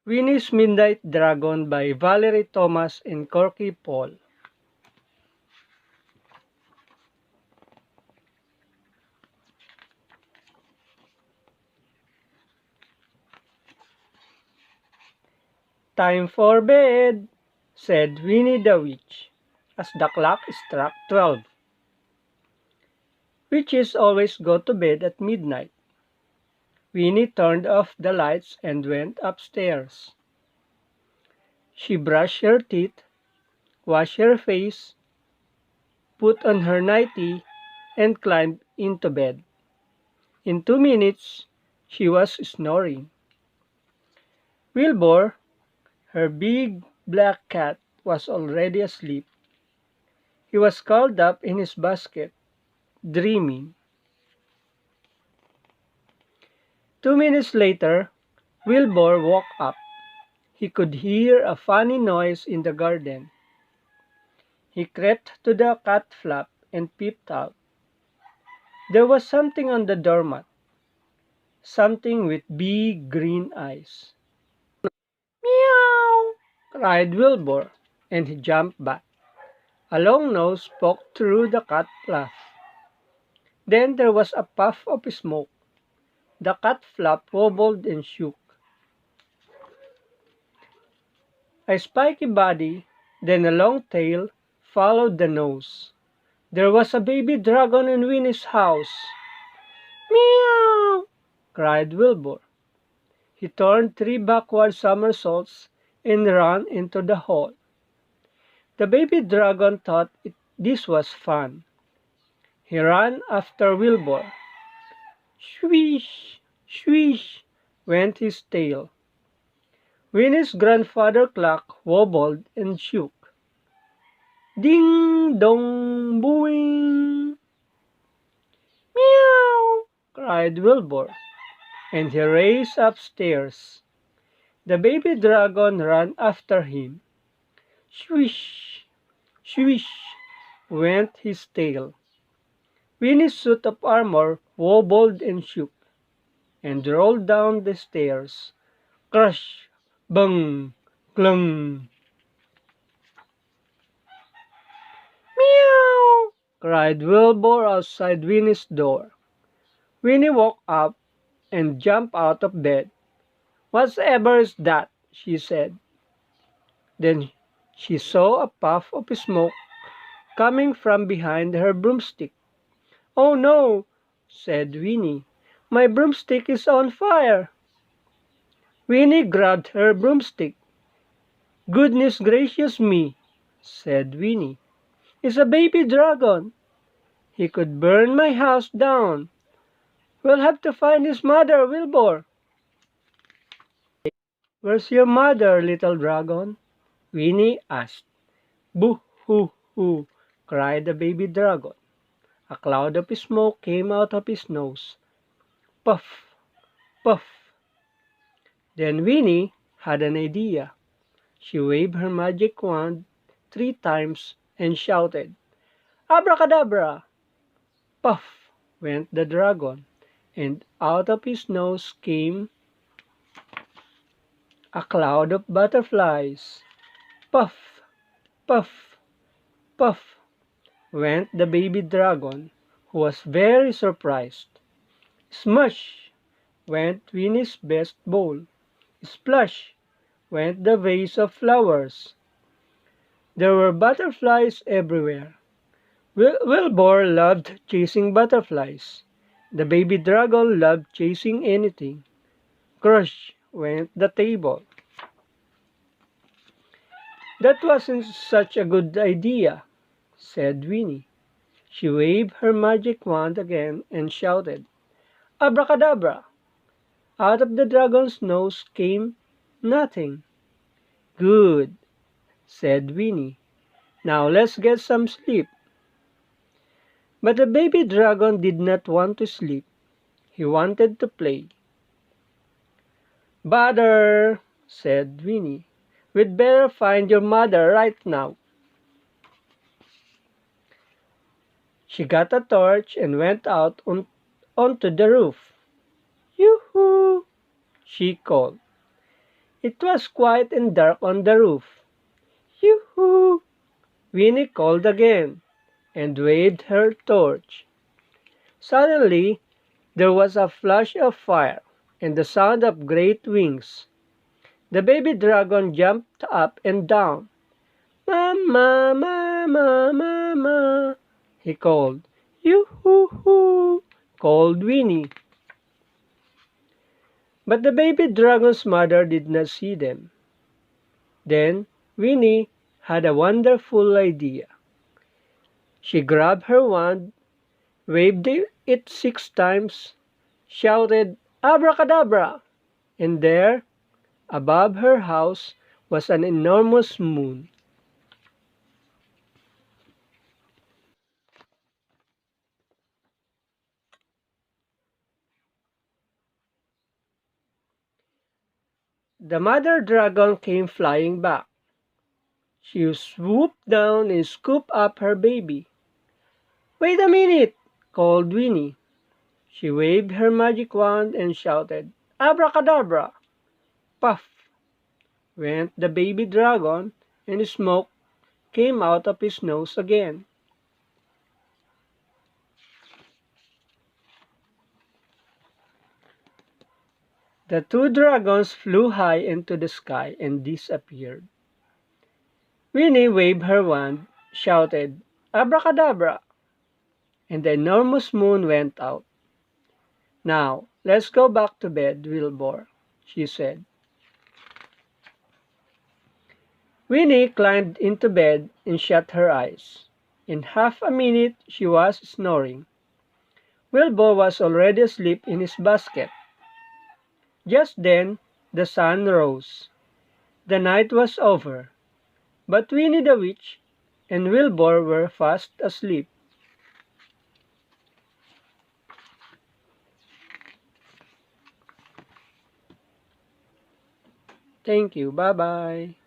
Winnie's Midnight Dragon by Valerie Thomas and Corky Paul. "Time for bed," said Winnie the Witch, as the clock struck 12. Witches always go to bed at midnight. Winnie turned off the lights and went upstairs. She brushed her teeth, washed her face, put on her nightie, and climbed into bed. In 2 minutes, she was snoring. Wilbur, her big black cat, was already asleep. He was curled up in his basket, dreaming. 2 minutes later, Wilbur woke up. He could hear a funny noise in the garden. He crept to the cat flap and peeped out. There was something on the doormat, something with big green eyes. "Meow!" cried Wilbur, and he jumped back. A long nose poked through the cat flap. Then there was a puff of smoke. The cat flap wobbled and shook. A spiky body, then a long tail, followed the nose. There was a baby dragon in Winnie's house. "Meow!" cried Wilbur. He turned 3 backward somersaults and ran into the hall. The baby dragon thought this was fun. He ran after Wilbur. Swish, swish, went his tail. Winnie's grandfather clock wobbled and shook. Ding dong boing! Meow! cried Wilbur, and he raced upstairs. The baby dragon ran after him. Swish, swish, went his tail. Winnie's suit of armor wobbled and shook, and rolled down the stairs. Crush, bang, clung. Meow! cried Wilbur outside Winnie's door. Winnie woke up and jumped out of bed. "Whatever is that?" she said. Then she saw a puff of smoke coming from behind her broomstick. "Oh no!" said Winnie. "My broomstick is on fire!" Winnie grabbed her broomstick. "Goodness gracious me!" said Winnie. "It's a baby dragon. He could burn my house down. We'll have to find his mother, Wilbur." "Where's your mother, little dragon?" Winnie asked. "Boo-hoo-hoo!" cried the baby dragon. A cloud of smoke came out of his nose. Puff, puff. Then Winnie had an idea. She waved her magic wand 3 times and shouted, "Abracadabra!" Puff went the dragon, and out of his nose came a cloud of butterflies. Puff, puff, puff, went the baby dragon, who was very surprised. Smush went Winnie's best bowl. Splash went the vase of flowers. There were butterflies everywhere. Wilbur loved chasing butterflies. The baby dragon loved chasing anything. Crush went the table. "That wasn't such a good idea," said Winnie. She waved her magic wand again and shouted, "Abracadabra!" Out of the dragon's nose came nothing. "Good," said Winnie. "Now let's get some sleep." But the baby dragon did not want to sleep. He wanted to play. "Bother," said Winnie. "We'd better find your mother right now." She got a torch and went out onto the roof. "Yoo-hoo!" she called. It was quiet and dark on the roof. Yoo-hoo! Winnie called again and waved her torch. Suddenly, there was a flash of fire and the sound of great wings. The baby dragon jumped up and down. "Mama, mama, mama," he called. "Yoo-hoo-hoo," called Winnie. But the baby dragon's mother did not see them. Then Winnie had a wonderful idea. She grabbed her wand, waved it 6 times, shouted, "Abracadabra!" And there, above her house, was an enormous moon. The mother dragon came flying back. She swooped down and scooped up her baby. "Wait a minute!" called Winnie. She waved her magic wand and shouted, "Abracadabra!" Puff went the baby dragon, and smoke came out of his nose again. The two dragons flew high into the sky and disappeared. Winnie waved her wand, shouted, "Abracadabra!" and the enormous moon went out. "Now, let's go back to bed, Wilbur," she said. Winnie climbed into bed and shut her eyes. In half a minute she was snoring. Wilbur was already asleep in his basket. Just then the sun rose. The night was over, but Winnie the Witch and Wilbur were fast asleep. Thank you. Bye-bye.